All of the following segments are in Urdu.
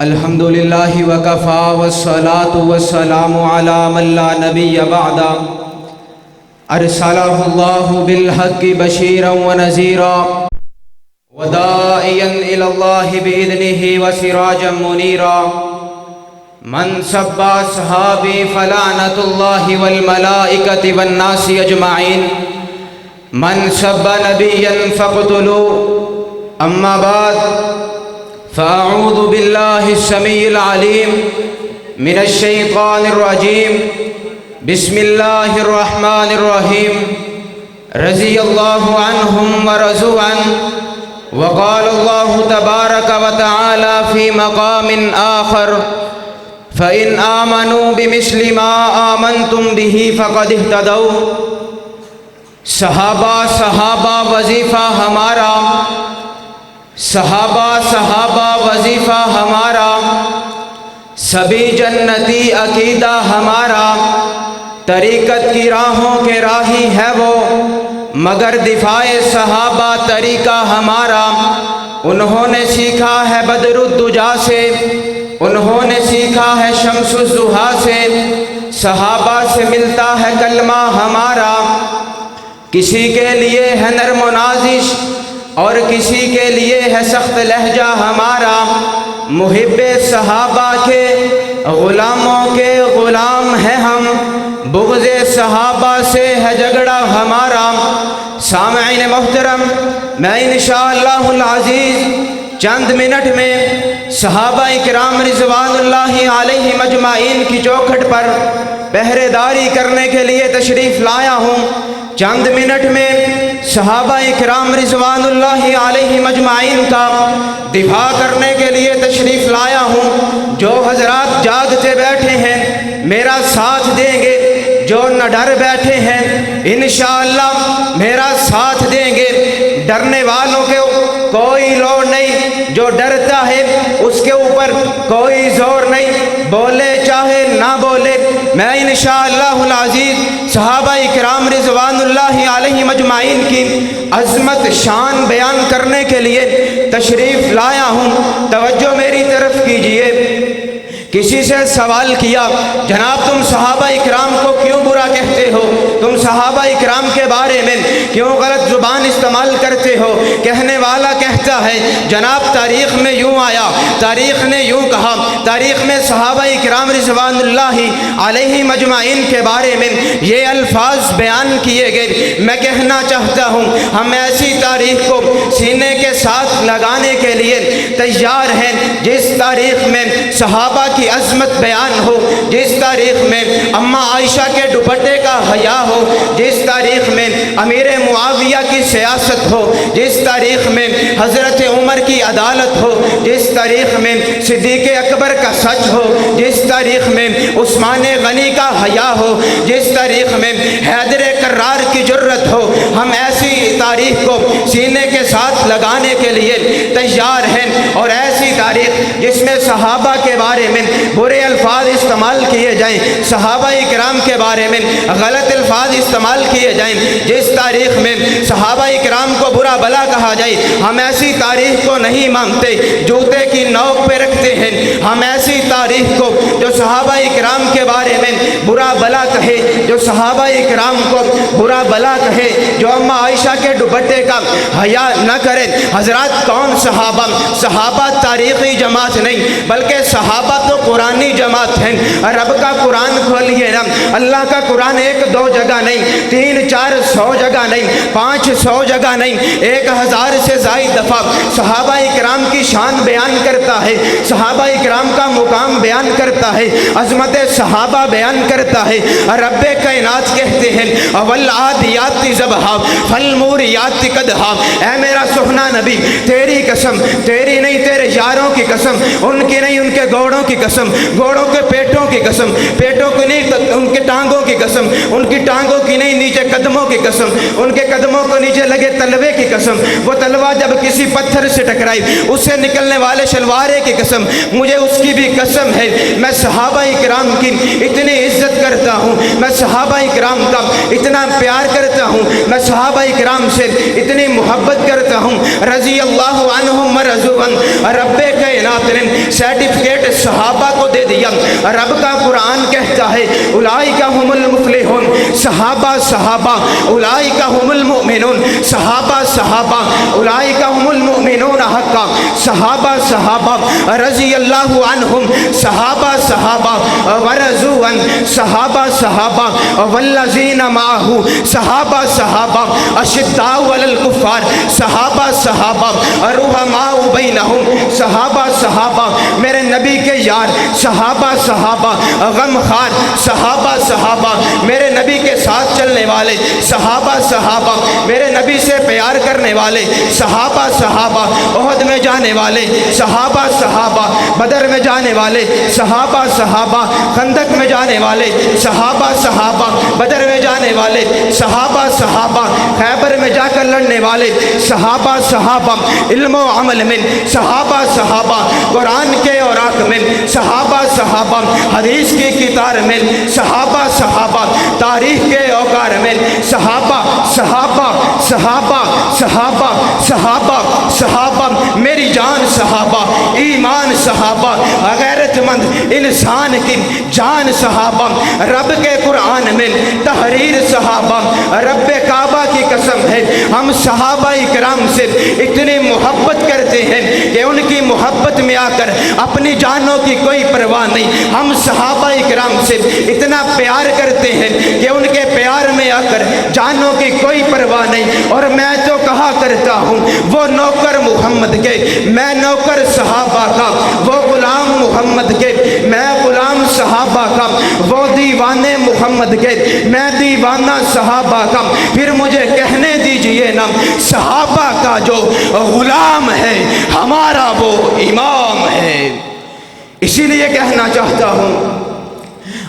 الحمدللہ وکفا والصلاة والسلام علی من لا نبی بعد ارسلہ اللہ بالحق بشیرا ونذیرا وداعیا الی اللہ بإذنہ وسراجا منیرا من سب اصحابی فلعنۃ اللہ والملائکۃ والناس اجمعین من سب نبیا فاقتلوا اما بعد فاعوذ باللہ السمیع العلیم من الشیطان الرجیم بسم اللہ الرحمن الرحیم رضی اللہ عنہم ورضوا عنہ وقال اللہ تبارک وتعالی فی مقام آخر فإن آمنوا بمثل ما آمنتم به فقد اهتدوا صحابہ وظیفہ ہمارا، صحابہ وظیفہ ہمارا، سبھی جنتی عقیدہ ہمارا، طریقت کی راہوں کے راہی ہے وہ، مگر دفاع صحابہ طریقہ ہمارا۔ انہوں نے سیکھا ہے بدر الدجا سے، انہوں نے سیکھا ہے شمس الضحیٰ سے، صحابہ سے ملتا ہے کلمہ ہمارا۔ کسی کے لیے ہے نرم و نازش اور کسی کے لیے ہے سخت لہجہ ہمارا۔ محب صحابہ کے غلاموں کے غلام ہیں ہم، بغض صحابہ سے ہے جھگڑا ہمارا۔ سامعین محترم، میں انشاءاللہ العزیز چند منٹ میں صحابہ کرام رضوان اللہ علیہم اجمعین کی چوکھٹ پر پہرے داری کرنے کے لیے تشریف لایا ہوں۔ چند منٹ میں صحابہ کرام رضوان اللہ علیہم اجمعین کا دفاع کرنے کے لیے تشریف لایا ہوں۔ جو حضرات جاگتے بیٹھے ہیں میرا ساتھ دیں گے، جو نہ ڈر بیٹھے ہیں انشاءاللہ میرا ساتھ دیں گے۔ ڈرنے والوں کے کوئی لوڑ نہیں، جو ڈرتا ہے اس کے اوپر کوئی زور نہیں، بولے چاہے نہ بولے۔ میں انشاءاللہ العزیز صحابہ کرام رضوان اللہ علیہم اجمعین کی عظمت شان بیان کرنے کے لیے تشریف لایا ہوں۔ توجہ میری طرف کیجئے۔ کسی سے سوال کیا، جناب تم صحابہ اکرام کو کیوں برا کہتے ہو؟ تم صحابہ اکرام کے بارے میں کیوں غلط زبان استعمال کرتے ہو؟ کہنے والا کہتا ہے جناب تاریخ میں یوں آیا، تاریخ نے یوں کہا، تاریخ میں صحابہ اکرام رضوان اللہ علیہم اجمعین کے بارے میں یہ الفاظ بیان کیے گئے۔ میں کہنا چاہتا ہوں ہم ایسی تاریخ کو سینے کے ساتھ لگانے کے لیے تیار ہیں جس تاریخ میں صحابہ کی عظمت بیان ہو، جس تاریخ میں اماں عائشہ کے دوپٹے کا حیا ہو، جس تاریخ میں امیر معاویہ کی سیاست ہو، جس تاریخ میں حضرت عمر کی عدالت ہو، جس تاریخ میں صدیق اکبر کا سچ ہو، جس تاریخ میں عثمان غنی کا حیا ہو، جس تاریخ میں حیدر کرار کی جرت ہو۔ ہم ایسی تاریخ کو سینے کے ساتھ لگانے کے لیے تیار ہیں، اور ایسی تاریخ جس میں صحابہ کے بارے میں برے الفاظ استعمال کیے جائیں، صحابہ اکرام کے بارے میں غلط الفاظ استعمال کیے جائیں، جس تاریخ میں صحابہ اکرام کو برا بلا کہا جائے، ہم ایسی تاریخ کو نہیں مانتے، جوتے کی نوک پہ رکھتے ہیں۔ ہم ایسی تاریخ کو جو صحابہ اکرام کے بارے میں برا بلا کہے، جو صحابہ اکرام کو برا بلا کہے، جو اماں عائشہ کے دوپٹے کا حیا نہ کرے۔ حضرات کون صحابہ؟ صحابہ تاریخی جماعت نہیں بلکہ صحابہ تو قرآنی جماعت ہیں۔ رب کا قرآن کھولیے نا، اللہ کا قرآن 1-2 جگہ نہیں، 300-400 جگہ نہیں، 500 جگہ نہیں، 1000 سے زائد دفعہ صحابہ اکرام کی شان بیان کرتا ہے، صحابہ اکرام کا مقام بیان کرتا ہے، عظمت صحابہ بیان کرتا ہے۔ رب کائنات کہتے ہیں والعادیات ضبحا فالموریات قدحا۔ اے میرا سخنا نبی تیری قسم، تیری نہیں تیرے یاروں کی قسم، ان کی نہیں ان کے گھوڑوں کی قسم، گھوڑوں کے پیٹوں کی قسم، پیٹوں کی نہیں ان کے ٹانگوں کی قسم، ان کی ٹانگوں کی نہیں نیچے قدموں کی قسم، ان کے قدموں کو نیچے لگے تلوے کی قسم، وہ تلوہ جب کسی پتھر سے ٹکرائی اس سے نکلنے والے شلوارے کی قسم، مجھے اس کی بھی قسم ہے میں صحابہ کرام کی اتنی عزت کرتا ہوں، میں صحابہ کرام کا اتنا پیار کرتا ہوں، میں صحابہ کرام سے اتنی محبت کرتا ہوں، رضی اللہ عنہم ورضوا عنہ۔ رب کائنات نے سرٹیفکیٹ صحابہ کو دے دیا۔ رب کا قرآن کہتا ہے اولئک هم المفلحون، صحابہ صحابہ اولئک هم المؤمنون، صحابہ صحابہ اولئک هم المؤمنون حقا، صحابہ صحابہ رضی اللہ عنہم، صحابہ صحابہ ورضوا عنہ، صحابہ صحابہ والذین معہ، صحابہ صحابہ اشداء علی الکفار، صحابہ صحابہ رحماء بینہم، صحابہ صحابہ میرے نبی کے یار، صحابہ صحابہ غمخوار، صحابہ صحابہ میرے نبی کے ساتھ چلنے والے، صحابہ صحابہ میرے نبی سے پیار کرنے والے، صحابہ صحابہ احد میں جانے والے، صحابہ صحابہ بدر میں جانے والے، صحابہ صحابہ خندق میں جانے والے، صحابہ صحابہ بدر میں جانے والے، صحابہ صحابہ خیبر میں جا کر لڑنے والے، صحابہ صحابہ علم و عمل میں، صحابہ صحابہ قرآن کے اوراق میں، صحابہ صحابہ حدیث کی کتار میں، صحابہ صحابہ تاریخ کے اوقار میں، صحابہ صحابہ صحابہ صحابہ صحابہ صحابہ میری جان صحابہ، ایمان صحابہ، غیرت مند انسان کی جان صحابہ، رب کے قرآن میں تحریر صحابہ، رب کعبہ کی قسم ہے ہم صحابہ کرام سے اتنی محبت کرتے ہیں کہ ان کی محبت میں آ کر اپنی جانوں کی کوئی پرواہ نہیں، ہم صحابہ کرام سے اتنا پیار کرتے ہیں کہ ان کے پیار میں آ کر جانوں کی کوئی پرواہ نہیں۔ اور میں تو کہا کرتا ہوں وہ نوکر محمد کے، میں نوکر صحابہ کا، وہ غلام محمد کے، میں غلام صحابہ کا، وہ دیوانے محمد کے، میں دیوانہ صحابہ کا، پھر مجھے کہنے دیجئے نا صحابہ کا جو غلام ہے ہمارا وہ امام ہے۔ اسی لیے کہنا چاہتا ہوں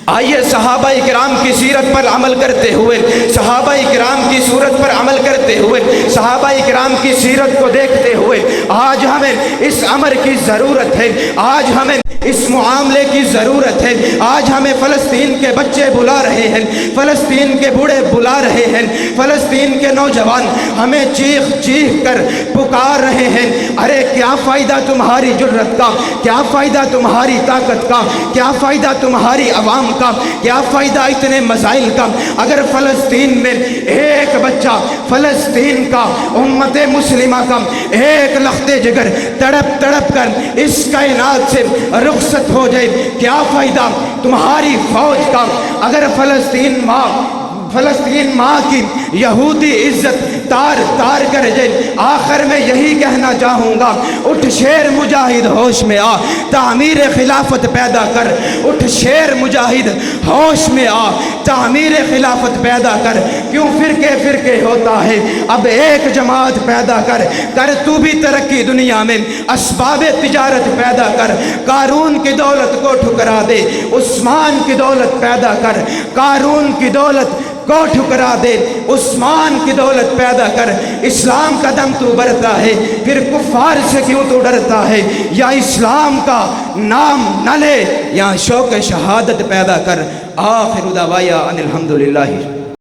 آئیے صحابہ کرام کی سیرت پر عمل کرتے ہوئے، صحابہ کرام کی صورت پر عمل کرتے ہوئے، صحابہ کرام کی سیرت کو دیکھتے ہوئے آج ہمیں اس امر کی ضرورت ہے، آج ہمیں اس معاملے کی ضرورت ہے۔ آج ہمیں فلسطین کے بچے بلا رہے ہیں، فلسطین کے بوڑھے بلا رہے ہیں، فلسطین کے نوجوان ہمیں چیخ چیخ کر پکار رہے ہیں، ارے کیا فائدہ تمہاری جرت کا، کیا فائدہ تمہاری طاقت کا، کیا فائدہ تمہاری عوام کا، کیا فائدہ اتنے مسائل کا، اگر فلسطین میں ایک بچہ، فلسطین کا امت مسلمہ کا ایک لخت جگر تڑپ تڑپ کر اس کائنات سے رخصت ہو جائے، کیا فائدہ تمہاری فوج کا، اگر فلسطین ماں کی یہودی عزت تار تار کر جائے۔ آخر میں یہی کہنا چاہوں گا، اٹھ شیر مجاہد ہوش میں آ، تعمیر خلافت پیدا کر، اٹھ شیر مجاہد ہوش میں آ، تعمیر خلافت پیدا کر، کیوں فرقے فرقے ہوتا ہے، اب ایک جماعت پیدا کر، کر تو بھی ترقی دنیا میں، اسباب تجارت پیدا کر، قارون کی دولت کو ٹھکرا دے، عثمان کی دولت پیدا کر، قارون کی دولت کو ٹھکرا دے، عثمان کی دولت پیدا کر، اسلام کا دم تو برتا ہے، پھر کفار سے کیوں تو ڈرتا ہے، یا اسلام کا نام نہ لے یا شوق شہادت پیدا کر۔ آخر دعوایا ان الحمدللہ۔